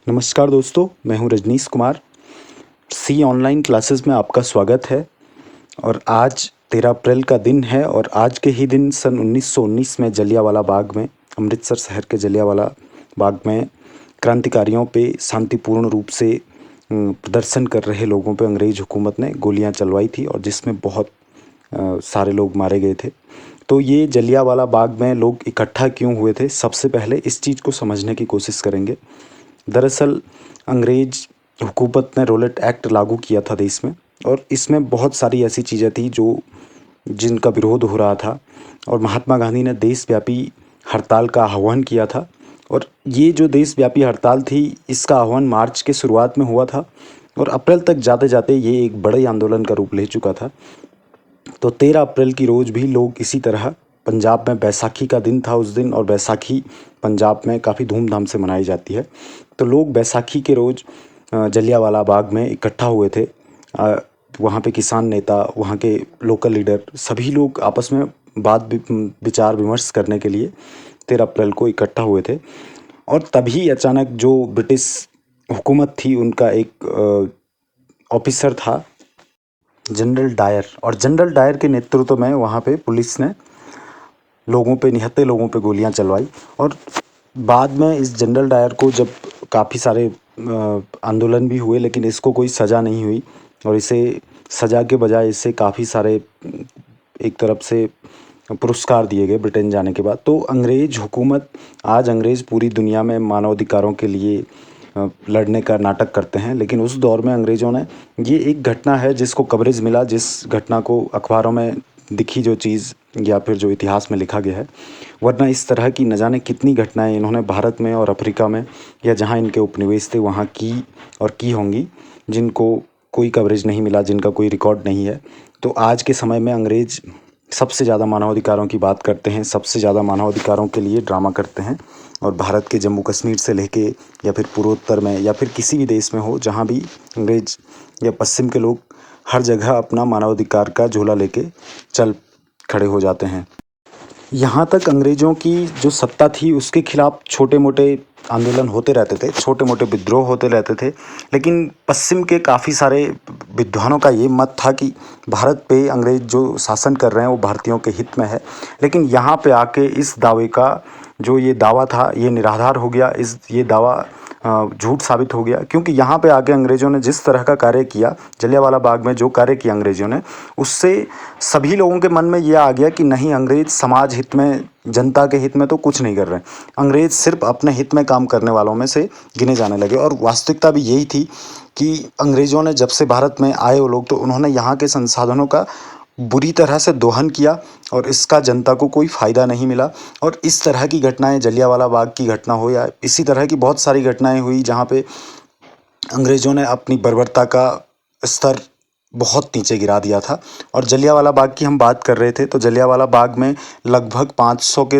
नमस्कार दोस्तों, मैं हूं रजनीश कुमार। सी ऑनलाइन क्लासेस में आपका स्वागत है। और आज 13 अप्रैल का दिन है और आज के ही दिन सन 1919 में जलियांवाला बाग में, अमृतसर शहर के जलियांवाला बाग में क्रांतिकारियों पे शांतिपूर्ण रूप से प्रदर्शन कर रहे लोगों पे अंग्रेज हुकूमत ने गोलियां चलवाई थी और जिसमें बहुत सारे लोग मारे गए थे। तो ये जलियांवाला बाग में लोग इकट्ठा क्यों हुए थे, सबसे पहले इस चीज़ को समझने की कोशिश करेंगे। दरअसल अंग्रेज हुकूमत ने रॉलेट एक्ट लागू किया था देश में और इसमें बहुत सारी ऐसी चीज़ें थी जिनका विरोध हो रहा था और महात्मा गांधी ने देशव्यापी हड़ताल का आह्वान किया था। और ये जो देशव्यापी हड़ताल थी, इसका आह्वान मार्च के शुरुआत में हुआ था और अप्रैल तक जाते जाते ये एक बड़े आंदोलन का रूप ले चुका था। तो 13 अप्रैल की रोज़ भी लोग इसी तरह, पंजाब में बैसाखी का दिन था उस दिन और बैसाखी पंजाब में काफ़ी धूमधाम से मनाई जाती है। तो लोग बैसाखी के रोज़ जलियांवाला बाग में इकट्ठा हुए थे। वहाँ पे किसान नेता, वहाँ के लोकल लीडर, सभी लोग आपस में बात विचार विमर्श करने के लिए 13 अप्रैल को इकट्ठा हुए थे। और तभी अचानक जो ब्रिटिश हुकूमत थी, उनका एक ऑफिसर था जनरल डायर, और जनरल डायर के नेतृत्व में वहाँ पे पुलिस ने निहत्थे लोगों पे गोलियां चलवाई। और बाद में इस जनरल डायर को जब काफ़ी सारे आंदोलन भी हुए, लेकिन इसको कोई सज़ा नहीं हुई और इसे सज़ा के बजाय इसे काफ़ी सारे एक तरफ से पुरस्कार दिए गए ब्रिटेन जाने के बाद। तो अंग्रेज हुकूमत, आज अंग्रेज़ पूरी दुनिया में मानवाधिकारों के लिए लड़ने का नाटक करते हैं, लेकिन उस दौर में अंग्रेज़ों ने, ये एक घटना है जिसको कवरेज मिला, जिस घटना को अखबारों में दिखी जो चीज़ या फिर जो इतिहास में लिखा गया है। वरना इस तरह की न जाने कितनी घटनाएं इन्होंने भारत में और अफ्रीका में या जहां इनके उपनिवेश थे वहां की होंगी, जिनको कोई कवरेज नहीं मिला, जिनका कोई रिकॉर्ड नहीं है। तो आज के समय में अंग्रेज सबसे ज़्यादा मानवाधिकारों की बात करते हैं, सबसे ज़्यादा मानवाधिकारों के लिए ड्रामा करते हैं। और भारत के जम्मू कश्मीर से लेके या फिर पूर्वोत्तर में या फिर किसी भी देश में हो, जहाँ भी अंग्रेज या पश्चिम के लोग, हर जगह अपना मानवाधिकार का झोला लेके चल खड़े हो जाते हैं। यहाँ तक अंग्रेज़ों की जो सत्ता थी उसके खिलाफ छोटे मोटे आंदोलन होते रहते थे, छोटे मोटे विद्रोह होते रहते थे, लेकिन पश्चिम के काफ़ी सारे विद्वानों का ये मत था कि भारत पे अंग्रेज जो शासन कर रहे हैं वो भारतीयों के हित में है। लेकिन यहाँ पे आके इस दावे का, जो ये दावा था, ये निराधार हो गया। ये दावा झूठ साबित हो गया, क्योंकि यहाँ पे आके अंग्रेज़ों ने जिस तरह का कार्य किया, जलियांवाला बाग में जो कार्य किया अंग्रेज़ों ने, उससे सभी लोगों के मन में ये आ गया कि नहीं, अंग्रेज़ समाज हित में, जनता के हित में तो कुछ नहीं कर रहे हैं, अंग्रेज़ सिर्फ अपने हित में काम करने वालों में से गिने जाने लगे। और वास्तविकता भी यही थी कि अंग्रेज़ों ने जब से भारत में आए वो लोग, तो उन्होंने यहाँ के संसाधनों का बुरी तरह से दोहन किया और इसका जनता को कोई फ़ायदा नहीं मिला। और इस तरह की घटनाएं, जलियांवाला बाग की घटना हो या इसी तरह की बहुत सारी घटनाएं हुई, जहाँ पे अंग्रेज़ों ने अपनी बर्बरता का स्तर बहुत नीचे गिरा दिया था। और जलियांवाला बाग की हम बात कर रहे थे, तो जलियांवाला बाग में लगभग 500 के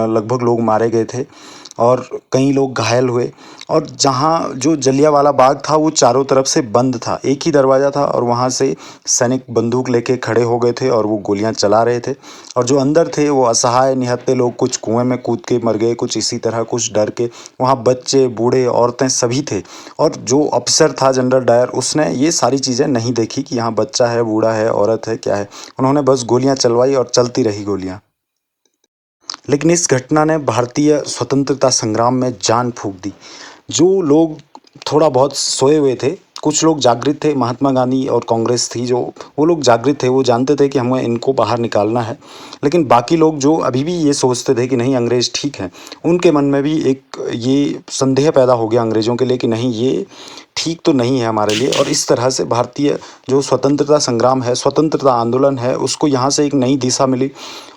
लगभग लोग मारे गए थे और कई लोग घायल हुए। और जहाँ जो जलियांवाला बाग था वो चारों तरफ से बंद था, एक ही दरवाज़ा था और वहाँ से सैनिक बंदूक लेके खड़े हो गए थे और वो गोलियां चला रहे थे। और जो अंदर थे वो असहाय निहत्थे लोग, कुछ कुएं में कूद के मर गए, कुछ इसी तरह, कुछ डर के। वहाँ बच्चे, बूढ़े, औरतें सभी थे। और जो अफसर था जनरल डायर, उसने ये सारी चीज़ें नहीं देखी कि यहाँ बच्चा है, बूढ़ा है, औरत है, क्या है। उन्होंने बस गोलियां चलवाई और चलती रही गोलियां। लेकिन इस घटना ने भारतीय स्वतंत्रता संग्राम में जान फूंक दी। जो लोग थोड़ा बहुत सोए हुए थे, कुछ लोग जागृत थे, महात्मा गांधी और कांग्रेस थी, जो वो लोग जागृत थे, वो जानते थे कि हमें इनको बाहर निकालना है। लेकिन बाकी लोग जो अभी भी ये सोचते थे कि नहीं, अंग्रेज़ ठीक हैं, उनके मन में भी एक ये संदेह पैदा हो गया अंग्रेज़ों के लिए कि नहीं, ये ठीक तो नहीं है हमारे लिए। और इस तरह से भारतीय जो स्वतंत्रता संग्राम है, स्वतंत्रता आंदोलन है, उसको यहाँ से एक नई दिशा मिली।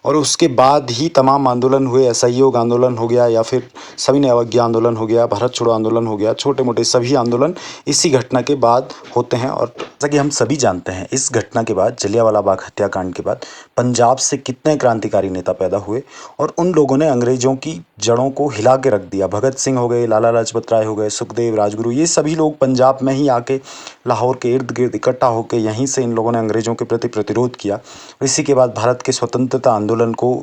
और उसके बाद ही तमाम आंदोलन हुए, असहयोग आंदोलन हो गया या फिर सविनय अवज्ञा आंदोलन हो गया, भारत छोड़ो आंदोलन हो गया, छोटे मोटे सभी आंदोलन इसी घटना के बाद होते हैं। और जैसा कि हम सभी जानते हैं, इस घटना के बाद, जलियांवाला बाग हत्याकांड के बाद, पंजाब से कितने क्रांतिकारी नेता पैदा हुए और उन लोगों ने अंग्रेजों की जड़ों को हिला के रख दिया। भगत सिंह हो गए, लाला लाजपत राय हो गए, सुखदेव, राजगुरु, ये सभी लोग पंजाब में ही आके लाहौर के इर्द गिर्द इकट्ठा होकर यहीं से इन लोगों ने अंग्रेज़ों के प्रति प्रतिरोध किया। इसी के बाद भारत के स्वतंत्रता आंदोलन को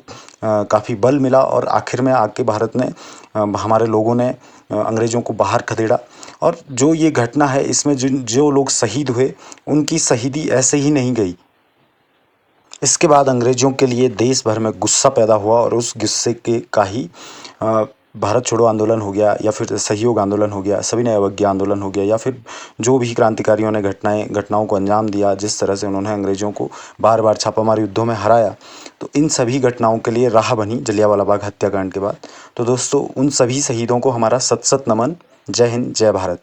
काफ़ी बल मिला और आखिर में आके भारत ने, हमारे लोगों ने अंग्रेज़ों को बाहर खदेड़ा। और जो ये घटना है इसमें जो लोग शहीद हुए उनकी शहीदी ऐसे ही नहीं गई। इसके बाद अंग्रेज़ों के लिए देश भर में गुस्सा पैदा हुआ और उस गुस्से के का ही भारत छोड़ो आंदोलन हो गया, या फिर सहयोग आंदोलन हो गया, सविनय अवज्ञा आंदोलन हो गया, या फिर जो भी क्रांतिकारियों ने घटनाओं को अंजाम दिया, जिस तरह से उन्होंने अंग्रेज़ों को बार बार छापामार युद्धों में हराया, तो इन सभी घटनाओं के लिए राह बनी जलियांवाला बाग हत्याकांड के बाद। तो दोस्तों, उन सभी शहीदों को हमारा सत सत नमन। जय हिंद, जय भारत।